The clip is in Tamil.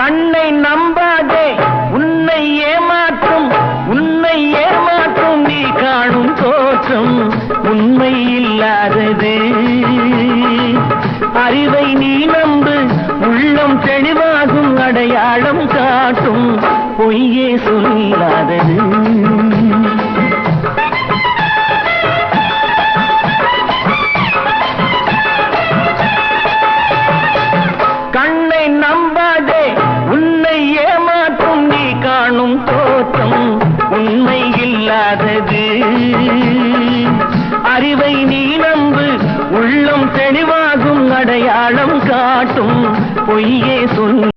கண்ணை நம்பாதே உன்னை ஏமாற்றும் நீ காணும் தோற்றம் உண்மை இல்லாதது. அறிவை நீ நம்பு, உள்ளம் தெளிவாகும், அடையாளம் காட்டும் பொய்யே சொல்லாதது. கண்ணை நம்பாதே உன்னை ஏமாற்றும் நீ காணும் தோற்றம் உண்மை இல்லாதது. அறிவை நீ நம்பு, உள்ளம் தெளிவாகும், அடையாளம் காட்டும் பொய்யே